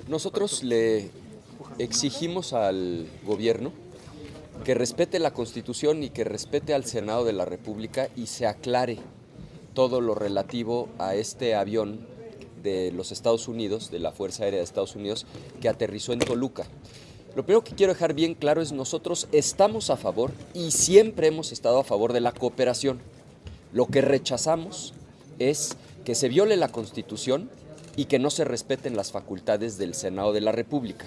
Nosotros le exigimos al gobierno que respete la Constitución y que respete al Senado de la República y se aclare todo lo relativo a este avión de los Estados Unidos, de la Fuerza Aérea de Estados Unidos, que aterrizó en Toluca. Lo primero que quiero dejar bien claro es nosotros estamos a favor y siempre hemos estado a favor de la cooperación. Lo que rechazamos es que se viole la Constitución y que no se respeten las facultades del Senado de la República.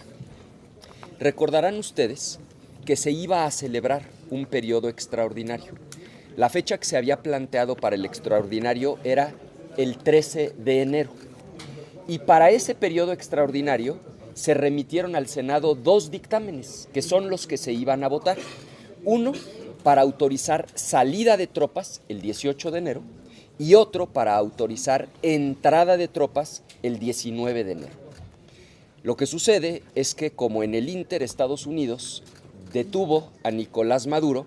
Recordarán ustedes que se iba a celebrar un periodo extraordinario. La fecha que se había planteado para el extraordinario era el 13 de enero. Y para ese periodo extraordinario se remitieron al Senado dos dictámenes, que son los que se iban a votar. Uno para autorizar salida de tropas el 18 de enero y otro para autorizar entrada de tropas el 19 de enero. Lo que sucede es que, como en el Inter Estados Unidos detuvo a Nicolás Maduro,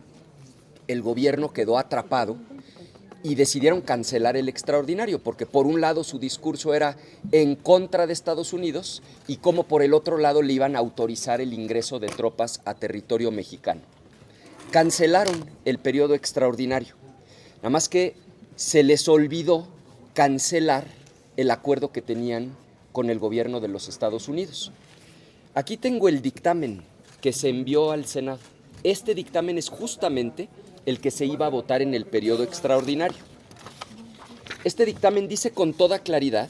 el gobierno quedó atrapado y decidieron cancelar el extraordinario, porque por un lado su discurso era en contra de Estados Unidos y como por el otro lado le iban a autorizar el ingreso de tropas a territorio mexicano. Cancelaron el periodo extraordinario, nada más que se les olvidó cancelar el acuerdo que tenían con el gobierno de los Estados Unidos. Aquí tengo el dictamen que se envió al Senado. Este dictamen es justamente el que se iba a votar en el periodo extraordinario. Este dictamen dice con toda claridad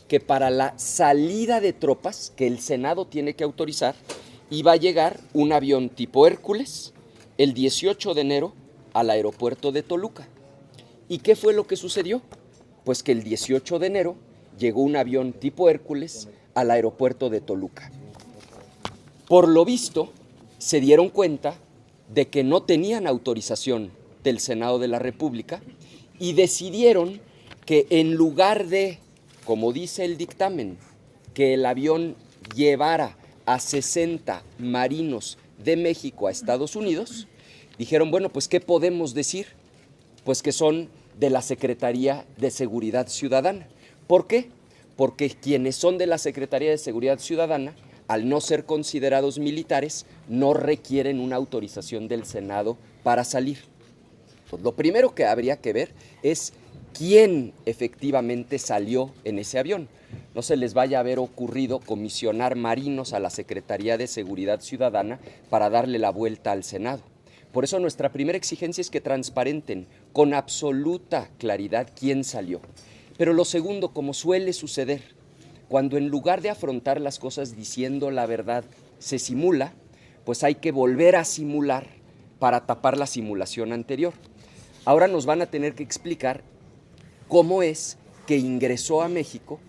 que para la salida de tropas que el Senado tiene que autorizar, iba a llegar un avión tipo Hércules el 18 de enero al aeropuerto de Toluca. ¿Y qué fue lo que sucedió? Pues que el 18 de enero llegó un avión tipo Hércules al aeropuerto de Toluca. Por lo visto, se dieron cuenta de que no tenían autorización del Senado de la República y decidieron que en lugar de, como dice el dictamen, que el avión llevara a 60 marinos de México a Estados Unidos, dijeron, bueno, pues ¿qué podemos decir? Pues que son de la Secretaría de Seguridad Ciudadana. ¿Por qué? Porque quienes son de la Secretaría de Seguridad Ciudadana, al no ser considerados militares, no requieren una autorización del Senado para salir. Pues lo primero que habría que ver es quién efectivamente salió en ese avión. No se les vaya a haber ocurrido comisionar marinos a la Secretaría de Seguridad Ciudadana para darle la vuelta al Senado. Por eso nuestra primera exigencia es que transparenten con absoluta claridad quién salió. Pero lo segundo, como suele suceder, cuando en lugar de afrontar las cosas diciendo la verdad se simula, pues hay que volver a simular para tapar la simulación anterior. Ahora nos van a tener que explicar cómo es que ingresó a México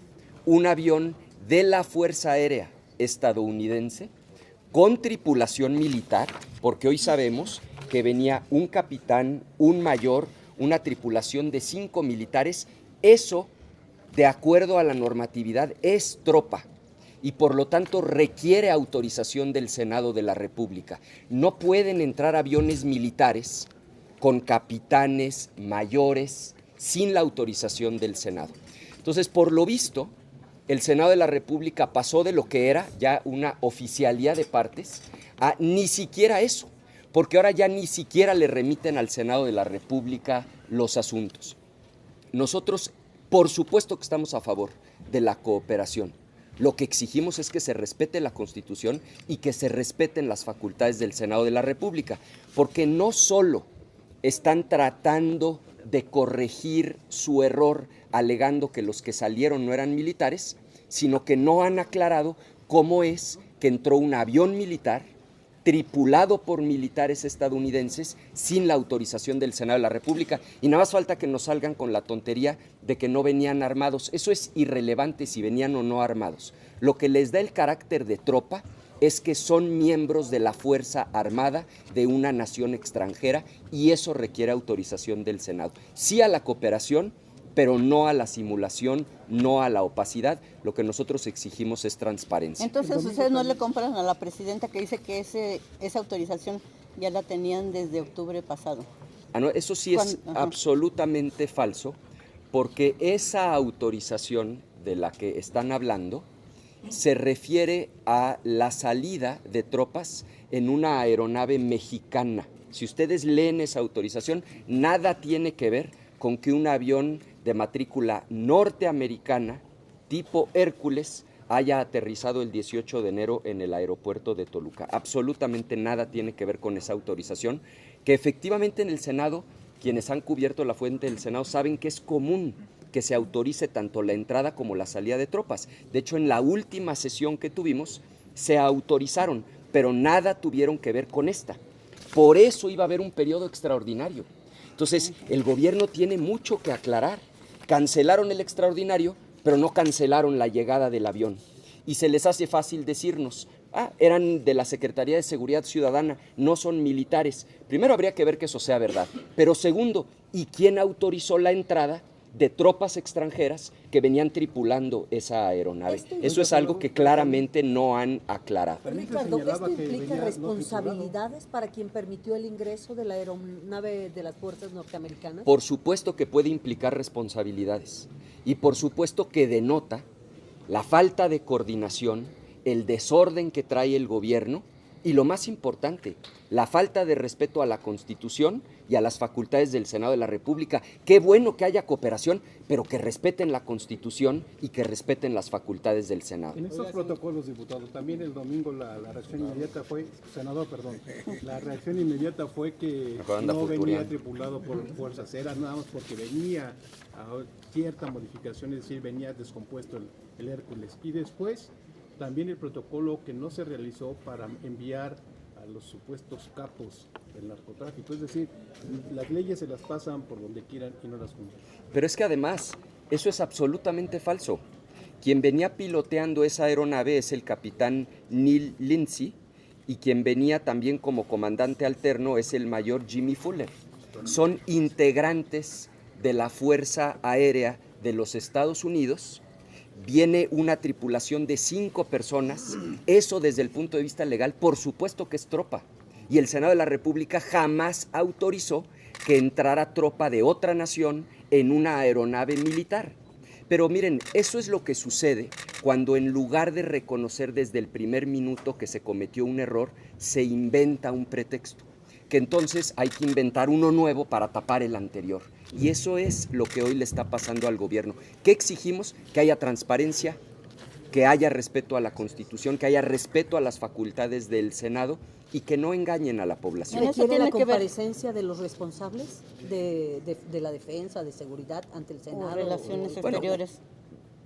un avión de la Fuerza Aérea estadounidense con tripulación militar, porque hoy sabemos que venía un capitán, un mayor, una tripulación de 5 militares. Eso, de acuerdo a la normatividad, es tropa y por lo tanto requiere autorización del Senado de la República. No pueden entrar aviones militares con capitanes, mayores, sin la autorización del Senado. Entonces, por lo visto, el Senado de la República pasó de lo que era ya una oficialía de partes a ni siquiera eso, porque ahora ya ni siquiera le remiten al Senado de la República los asuntos. Nosotros, por supuesto que estamos a favor de la cooperación. Lo que exigimos es que se respete la Constitución y que se respeten las facultades del Senado de la República, porque no solo están tratando de corregir su error alegando que los que salieron no eran militares, sino que no han aclarado cómo es que entró un avión militar tripulado por militares estadounidenses sin la autorización del Senado de la República, y nada más falta que nos salgan con la tontería de que no venían armados. Eso es irrelevante si venían o no armados. Lo que les da el carácter de tropa es que son miembros de la Fuerza Armada de una nación extranjera y eso requiere autorización del Senado. Sí a la cooperación, pero no a la simulación, no a la opacidad. Lo que nosotros exigimos es transparencia. Entonces, ¿ustedes no le compran a la presidenta que dice que esa autorización ya la tenían desde octubre pasado? No, eso sí es absolutamente falso, porque esa autorización de la que están hablando se refiere a la salida de tropas en una aeronave mexicana. Si ustedes leen esa autorización, nada tiene que ver con que un avión de matrícula norteamericana tipo Hércules haya aterrizado el 18 de enero en el aeropuerto de Toluca. Absolutamente nada tiene que ver con esa autorización, que efectivamente en el Senado, quienes han cubierto la fuente del Senado saben que es común que se autorice tanto la entrada como la salida de tropas. De hecho, en la última sesión que tuvimos, se autorizaron, pero nada tuvieron que ver con esta. Por eso iba a haber un periodo extraordinario. Entonces, el gobierno tiene mucho que aclarar. Cancelaron el extraordinario, pero no cancelaron la llegada del avión. Y se les hace fácil decirnos, eran de la Secretaría de Seguridad Ciudadana, no son militares. Primero habría que ver que eso sea verdad. Pero segundo, ¿y quién autorizó la entrada de tropas extranjeras que venían tripulando esa aeronave? Eso es algo que claramente no han aclarado. Ricardo, ¿esto implica responsabilidades para quien permitió el ingreso de la aeronave de las fuerzas norteamericanas? Por supuesto que puede implicar responsabilidades y por supuesto que denota la falta de coordinación, el desorden que trae el gobierno y lo más importante, la falta de respeto a la Constitución y a las facultades del Senado de la República. Qué bueno que haya cooperación, pero que respeten la Constitución y que respeten las facultades del Senado. En estos protocolos, diputado, también el domingo la reacción inmediata fue, senador, perdón, la reacción inmediata fue que no venía tripulado por fuerzas, era nada más porque venía a cierta modificación, es decir, venía descompuesto el Hércules. Y después también el protocolo que no se realizó para enviar a los supuestos capos del narcotráfico, es decir, las leyes se las pasan por donde quieran y no las cumplen. Pero es que además, eso es absolutamente falso. Quien venía piloteando esa aeronave es el capitán Neil Lindsay y quien venía también como comandante alterno es el mayor Jimmy Fuller. Son integrantes de la Fuerza Aérea de los Estados Unidos. Viene una tripulación de 5 personas, eso desde el punto de vista legal, por supuesto que es tropa. Y el Senado de la República jamás autorizó que entrara tropa de otra nación en una aeronave militar. Pero miren, eso es lo que sucede cuando en lugar de reconocer desde el primer minuto que se cometió un error, se inventa un pretexto. Que entonces hay que inventar uno nuevo para tapar el anterior. Y eso es lo que hoy le está pasando al gobierno. ¿Qué exigimos? Que haya transparencia, que haya respeto a la Constitución, que haya respeto a las facultades del Senado y que no engañen a la población. ¿Requiere la comparecencia de los responsables de la defensa, de seguridad ante el Senado? O relaciones exteriores.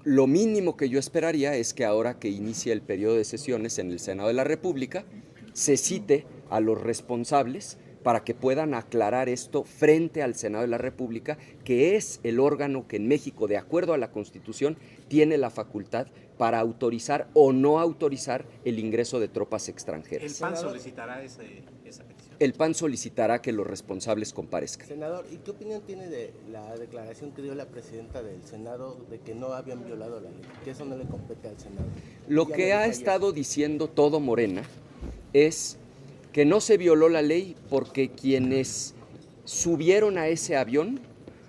Lo mínimo que yo esperaría es que ahora que inicia el periodo de sesiones en el Senado de la República, se cite a los responsables para que puedan aclarar esto frente al Senado de la República, que es el órgano que en México, de acuerdo a la Constitución, tiene la facultad para autorizar o no autorizar el ingreso de tropas extranjeras. ¿El PAN solicitará esa petición? El PAN solicitará que los responsables comparezcan. Senador, ¿y qué opinión tiene de la declaración que dio la presidenta del Senado de que no habían violado la ley? Que eso no le compete al Senado. Lo que ha estado diciendo todo Morena es que no se violó la ley porque quienes subieron a ese avión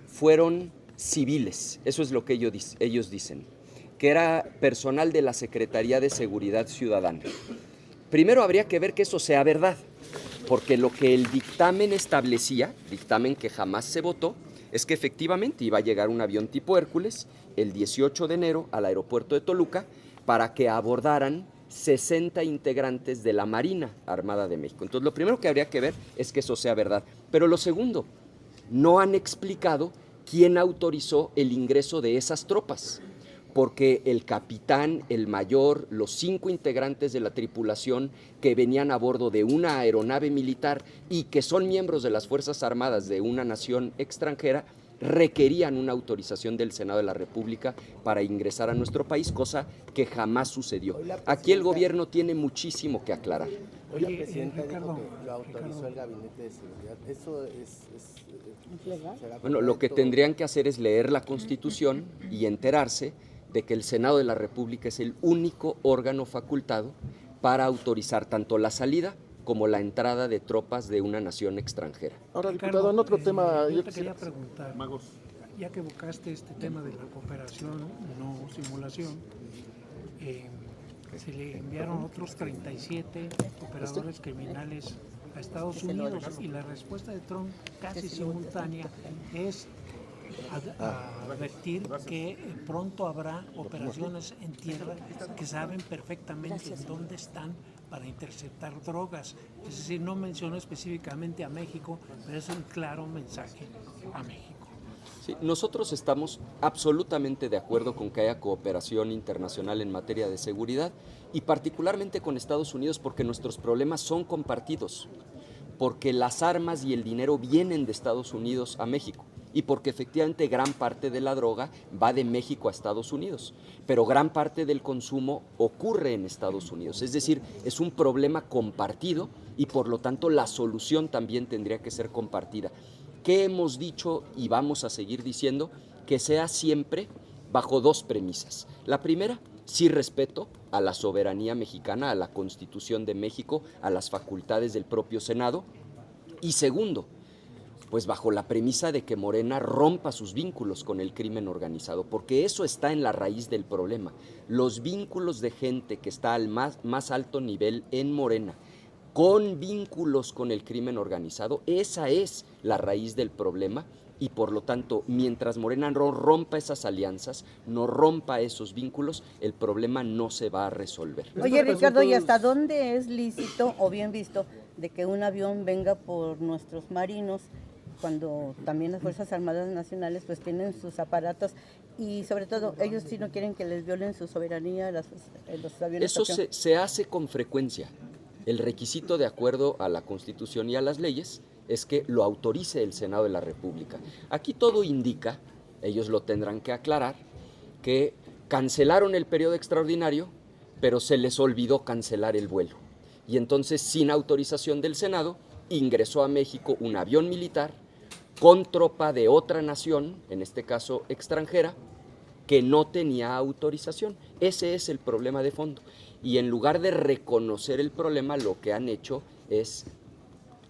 fueron civiles, eso es lo que ellos dicen, que era personal de la Secretaría de Seguridad Ciudadana. Primero habría que ver que eso sea verdad, porque lo que el dictamen establecía, dictamen que jamás se votó, es que efectivamente iba a llegar un avión tipo Hércules el 18 de enero al aeropuerto de Toluca para que abordaran 60 integrantes de la Marina Armada de México. Entonces, lo primero que habría que ver es que eso sea verdad. Pero lo segundo, no han explicado quién autorizó el ingreso de esas tropas, porque el capitán, el mayor, los 5 integrantes de la tripulación que venían a bordo de una aeronave militar y que son miembros de las Fuerzas Armadas de una nación extranjera, requerían una autorización del Senado de la República para ingresar a nuestro país, cosa que jamás sucedió. Aquí el gobierno tiene muchísimo que aclarar. Hoy la presidenta dijo que lo autorizó el Gabinete de Seguridad. ¿Eso será Bueno, lo que tendrían que hacer es leer la Constitución y enterarse de que el Senado de la República es el único órgano facultado para autorizar tanto la salida como la entrada de tropas de una nación extranjera. Ahora, diputado, en otro tema... Yo te quería preguntar, ya que evocaste este tema de la cooperación, no simulación, Se le enviaron otros 37 operadores criminales a Estados Unidos y la respuesta de Trump casi simultánea es advertir que pronto habrá operaciones en tierra que saben perfectamente dónde están para interceptar drogas. Es decir, no mencionó específicamente a México, pero es un claro mensaje a México. Sí, nosotros estamos absolutamente de acuerdo con que haya cooperación internacional en materia de seguridad y particularmente con Estados Unidos porque nuestros problemas son compartidos, porque las armas y el dinero vienen de Estados Unidos a México y porque efectivamente gran parte de la droga va de México a Estados Unidos, pero gran parte del consumo ocurre en Estados Unidos. Es decir, es un problema compartido y por lo tanto la solución también tendría que ser compartida. ¿Qué hemos dicho y vamos a seguir diciendo? Que sea siempre bajo dos premisas. La primera, sí respeto a la soberanía mexicana, a la Constitución de México, a las facultades del propio Senado. Y segundo, pues bajo la premisa de que Morena rompa sus vínculos con el crimen organizado, porque eso está en la raíz del problema. Los vínculos de gente que está al más alto nivel en Morena, con vínculos con el crimen organizado, esa es la raíz del problema y por lo tanto, mientras Morena no rompa esas alianzas, no rompa esos vínculos, el problema no se va a resolver. Oye, Ricardo, ¿y hasta dónde es lícito o bien visto de que un avión venga por nuestros marinos cuando también las Fuerzas Armadas Nacionales pues tienen sus aparatos y sobre todo ellos sí no quieren que les violen su soberanía los aviones? Eso se hace con frecuencia. El requisito de acuerdo a la Constitución y a las leyes es que lo autorice el Senado de la República. Aquí todo indica, ellos lo tendrán que aclarar, que cancelaron el periodo extraordinario, pero se les olvidó cancelar el vuelo. Y entonces, sin autorización del Senado, ingresó a México un avión militar con tropa de otra nación, en este caso extranjera, que no tenía autorización. Ese es el problema de fondo. Y en lugar de reconocer el problema, lo que han hecho es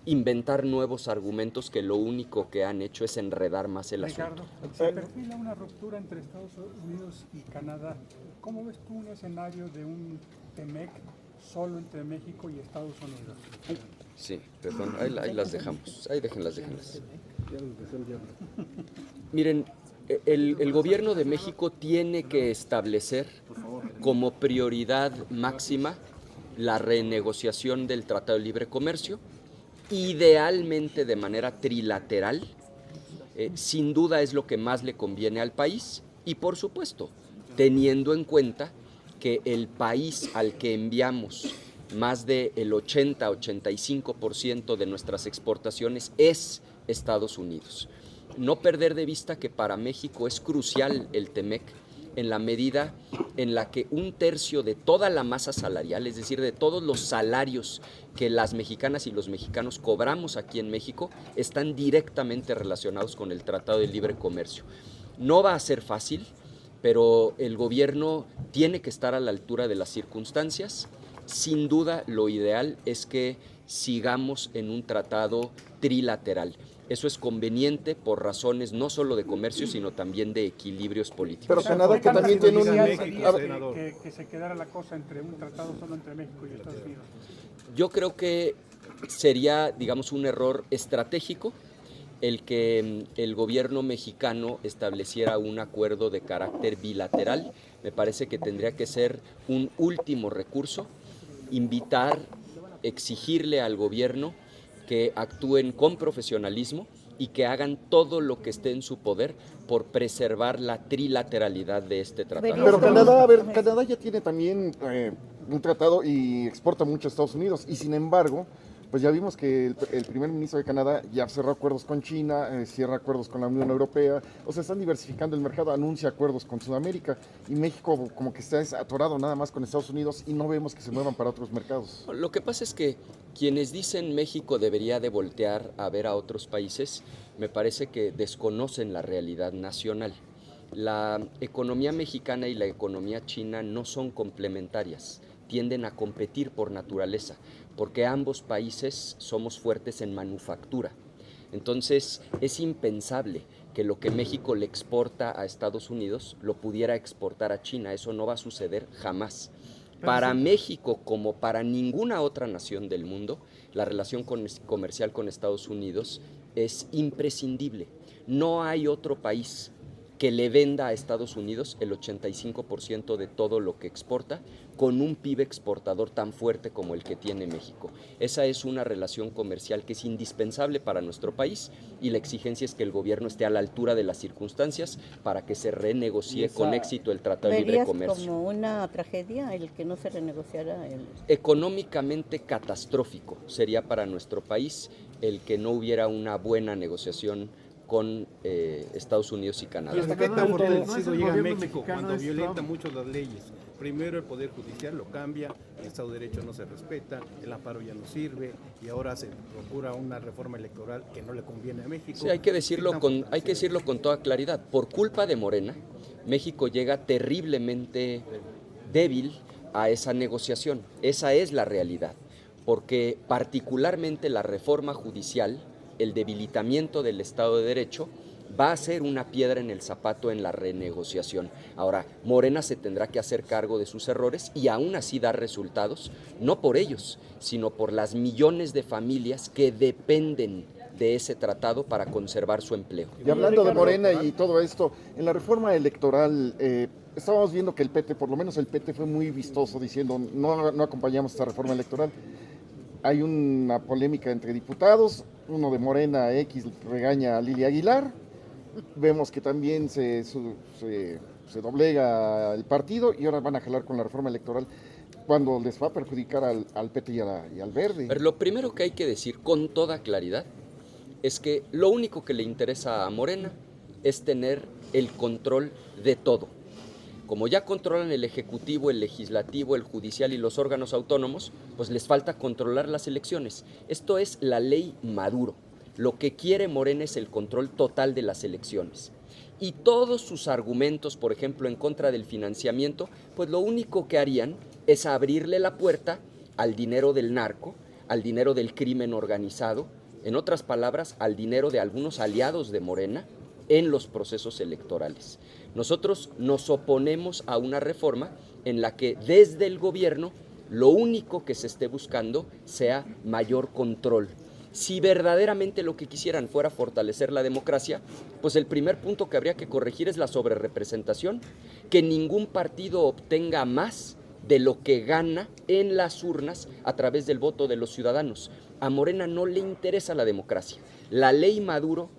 inventar nuevos argumentos que lo único que han hecho es enredar más el asunto. Ricardo, se perfila una ruptura entre Estados Unidos y Canadá. ¿Cómo ves tú un escenario de un TEMEC solo entre México y Estados Unidos? Sí, perdón, ahí las dejamos. Ahí déjenlas. Miren, el gobierno de México tiene que establecer como prioridad máxima la renegociación del Tratado de Libre Comercio, idealmente de manera trilateral, sin duda es lo que más le conviene al país y por supuesto teniendo en cuenta que el país al que enviamos más del 80-85% de nuestras exportaciones es Estados Unidos. No perder de vista que para México es crucial el TEMEC en la medida en la que un tercio de toda la masa salarial, es decir, de todos los salarios que las mexicanas y los mexicanos cobramos aquí en México, están directamente relacionados con el Tratado de Libre Comercio. No va a ser fácil, pero el gobierno tiene que estar a la altura de las circunstancias. Sin duda, lo ideal es que sigamos en un tratado trilateral. Eso es conveniente por razones no solo de comercio, sino también de equilibrios políticos. Pero Canadá que también tiene un... Que se quedara la cosa entre un tratado solo entre México y Estados Unidos. Yo creo que sería, digamos, un error estratégico el que el gobierno mexicano estableciera un acuerdo de carácter bilateral. Me parece que tendría que ser un último recurso, invitar, exigirle al gobierno que actúen con profesionalismo y que hagan todo lo que esté en su poder por preservar la trilateralidad de este tratado. Pero Canadá ya tiene también un tratado y exporta mucho a Estados Unidos y sin embargo, pues ya vimos que el primer ministro de Canadá ya cerró acuerdos con China, cierra acuerdos con la Unión Europea, o sea, están diversificando el mercado, anuncia acuerdos con Sudamérica y México como que está atorado nada más con Estados Unidos y no vemos que se muevan para otros mercados. Lo que pasa es que quienes dicen México debería de voltear a ver a otros países, me parece que desconocen la realidad nacional. La economía mexicana y la economía china no son complementarias, tienden a competir por naturaleza, porque ambos países somos fuertes en manufactura. Entonces, es impensable que lo que México le exporta a Estados Unidos lo pudiera exportar a China. Eso no va a suceder jamás. Para México, como para ninguna otra nación del mundo, la relación comercial con Estados Unidos es imprescindible. No hay otro país que le venda a Estados Unidos el 85% de todo lo que exporta, con un PIB exportador tan fuerte como el que tiene México. Esa es una relación comercial que es indispensable para nuestro país, y la exigencia es que el gobierno esté a la altura de las circunstancias para que se renegocie con éxito el Tratado de Libre Comercio. ¿Verías como una tragedia el que no se renegociara el...? Económicamente catastrófico sería para nuestro país el que no hubiera una buena negociación con Estados Unidos y Canadá. ¿Hasta qué tan fortalecido llega México cuando violenta mucho las leyes? Primero el Poder Judicial lo cambia, el Estado de Derecho no se respeta, el amparo ya no sirve y ahora se procura una reforma electoral que no le conviene a México. Sí, hay que decirlo con toda claridad. Por culpa de Morena, México llega terriblemente débil a esa negociación. Esa es la realidad, porque particularmente la reforma judicial, el debilitamiento del Estado de Derecho, va a ser una piedra en el zapato en la renegociación. Ahora, Morena se tendrá que hacer cargo de sus errores y aún así dar resultados, no por ellos, sino por las millones de familias que dependen de ese tratado para conservar su empleo. Y hablando de Morena y todo esto, en la reforma electoral estábamos viendo que el PT, por lo menos el PT, fue muy vistoso diciendo no acompañamos esta reforma electoral. Hay una polémica entre diputados, uno de Morena X regaña a Lili Aguilar, vemos que también se doblega el partido y ahora van a jalar con la reforma electoral cuando les va a perjudicar al PT y al Verde. Pero lo primero que hay que decir con toda claridad es que lo único que le interesa a Morena es tener el control de todo. Como ya controlan el Ejecutivo, el Legislativo, el Judicial y los órganos autónomos, pues les falta controlar las elecciones. Esto es la ley Maduro. Lo que quiere Morena es el control total de las elecciones. Y todos sus argumentos, por ejemplo, en contra del financiamiento, pues lo único que harían es abrirle la puerta al dinero del narco, al dinero del crimen organizado, en otras palabras, al dinero de algunos aliados de Morena en los procesos electorales. Nosotros nos oponemos a una reforma en la que desde el gobierno lo único que se esté buscando sea mayor control. Si verdaderamente lo que quisieran fuera fortalecer la democracia, pues el primer punto que habría que corregir es la sobrerepresentación, que ningún partido obtenga más de lo que gana en las urnas a través del voto de los ciudadanos. A Morena no le interesa la democracia. La ley Maduro,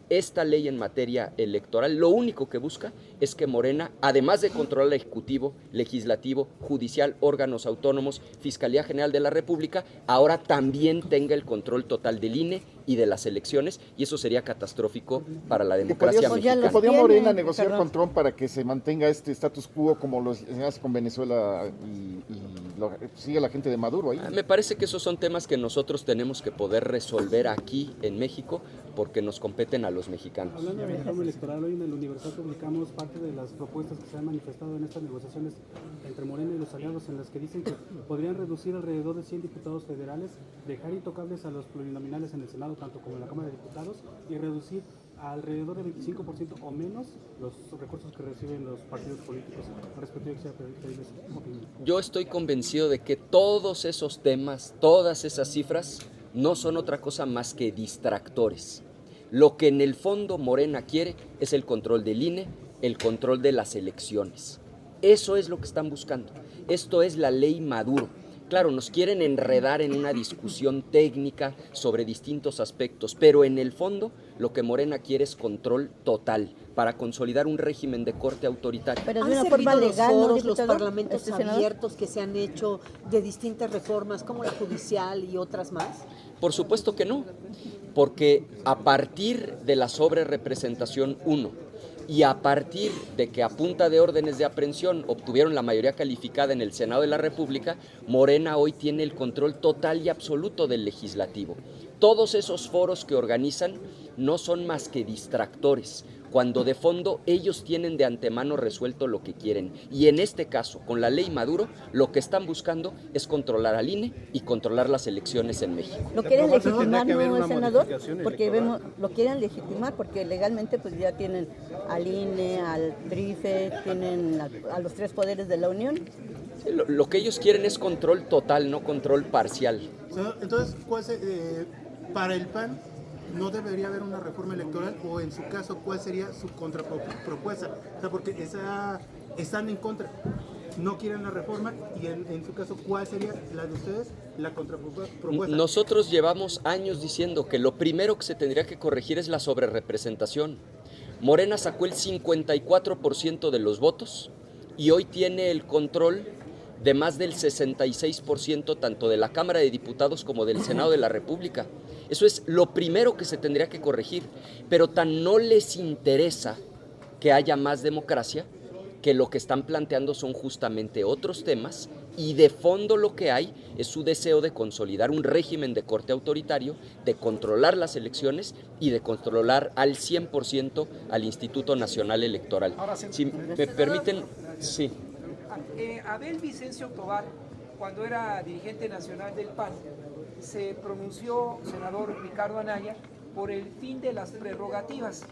esta ley en materia electoral, lo único que busca es que Morena, además de controlar el Ejecutivo, Legislativo, Judicial, órganos autónomos, Fiscalía General de la República, ahora también tenga el control total del INE y de las elecciones, y eso sería catastrófico para la democracia mexicana. ¿Podría Morena negociar con Trump para que se mantenga este status quo como lo hace con Venezuela y sigue la gente de Maduro ahí? Me parece que esos son temas que nosotros tenemos que poder resolver aquí en México, porque nos competen a los mexicanos. Hablando de la reforma electoral, hoy en el Universal publicamos parte de las propuestas que se han manifestado en estas negociaciones entre Morena y los aliados, en las que dicen que podrían reducir alrededor de 100 diputados federales, dejar intocables a los plurinominales en el Senado, tanto como en la Cámara de Diputados, y reducir alrededor de 25% o menos los recursos que reciben los partidos políticos. Yo estoy convencido de que todos esos temas, todas esas cifras, no son otra cosa más que distractores. Lo que en el fondo Morena quiere es el control del INE, el control de las elecciones. Eso es lo que están buscando. Esto es la ley Maduro. Claro, nos quieren enredar en una discusión técnica sobre distintos aspectos, pero en el fondo lo que Morena quiere es control total para consolidar un régimen de corte autoritario. Pero de una forma legal, los parlamentos abiertos que se han hecho de distintas reformas, como la judicial y otras más. Por supuesto que no, porque a partir de la sobrerepresentación, y a partir de que a punta de órdenes de aprehensión obtuvieron la mayoría calificada en el Senado de la República, Morena hoy tiene el control total y absoluto del legislativo. Todos esos foros que organizan no son más que distractores, cuando de fondo ellos tienen de antemano resuelto lo que quieren. Y en este caso, con la ley Maduro, lo que están buscando es controlar al INE y controlar las elecciones en México. ¿Lo quieren legitimar, no, el senador? Porque lo quieren legitimar, porque legalmente pues ya tienen al INE, al TRIFE, tienen a los tres poderes de la Unión. Lo que ellos quieren es control total, no control parcial. Entonces, para el PAN, ¿no debería haber una reforma electoral? O en su caso, ¿cuál sería su contrapropuesta? O sea, porque están en contra, no quieren la reforma, y en su caso, ¿cuál sería la de ustedes, la contrapropuesta? Nosotros llevamos años diciendo que lo primero que se tendría que corregir es la sobrerepresentación. Morena sacó el 54% de los votos y hoy tiene el control de más del 66% tanto de la Cámara de Diputados como del Senado de la República. Eso es lo primero que se tendría que corregir, pero tan no les interesa que haya más democracia que lo que están planteando son justamente otros temas, y de fondo lo que hay es su deseo de consolidar un régimen de corte autoritario, de controlar las elecciones y de controlar al 100% al Instituto Nacional Electoral. Ahora, si me permiten, sí. Abel Vicencio Tobar, cuando era dirigente nacional del PAN, se pronunció, senador Ricardo Anaya, por el fin de las prerrogativas.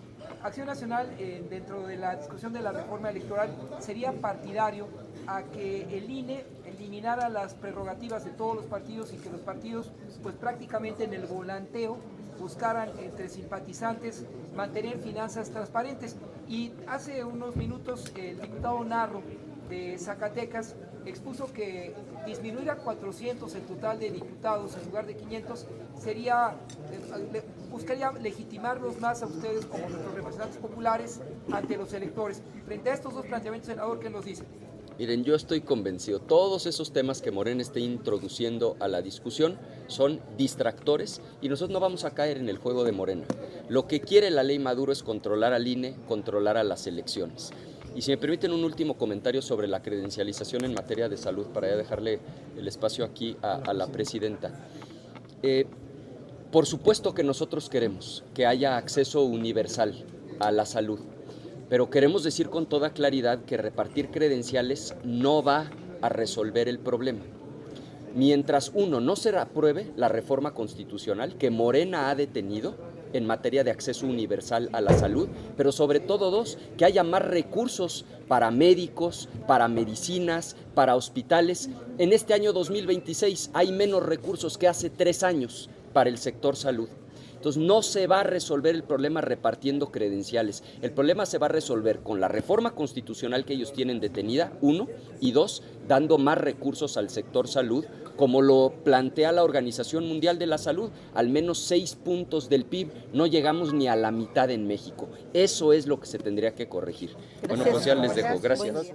Acción Nacional, dentro de la discusión de la reforma electoral, sería partidario a que el INE eliminara las prerrogativas de todos los partidos y que los partidos, pues prácticamente en el volanteo, buscaran entre simpatizantes mantener finanzas transparentes. Y hace unos minutos el diputado Narro de Zacatecas expuso que disminuir a 400 el total de diputados en lugar de 500 buscaría legitimarlos más a ustedes como nuestros representantes populares ante los electores. Frente a estos dos planteamientos, senador, ¿qué nos dice? Miren, yo estoy convencido, todos esos temas que Morena esté introduciendo a la discusión son distractores y nosotros no vamos a caer en el juego de Morena. Lo que quiere la ley Maduro es controlar al INE, controlar a las elecciones. Y si me permiten un último comentario sobre la credencialización en materia de salud, para ya dejarle el espacio aquí a la presidenta. Por supuesto que nosotros queremos que haya acceso universal a la salud, pero queremos decir con toda claridad que repartir credenciales no va a resolver el problema. Mientras uno no se apruebe la reforma constitucional que Morena ha detenido en materia de acceso universal a la salud, pero sobre todo dos, que haya más recursos para médicos, para medicinas, para hospitales. En este año 2026 hay menos recursos que hace 3 años para el sector salud. Entonces no se va a resolver el problema repartiendo credenciales. El problema se va a resolver con la reforma constitucional que ellos tienen detenida, 1, y 2, dando más recursos al sector salud, como lo plantea la Organización Mundial de la Salud. Al menos 6 puntos del PIB, no llegamos ni a la mitad en México. Eso es lo que se tendría que corregir. Bueno, pues ya les dejo. Gracias.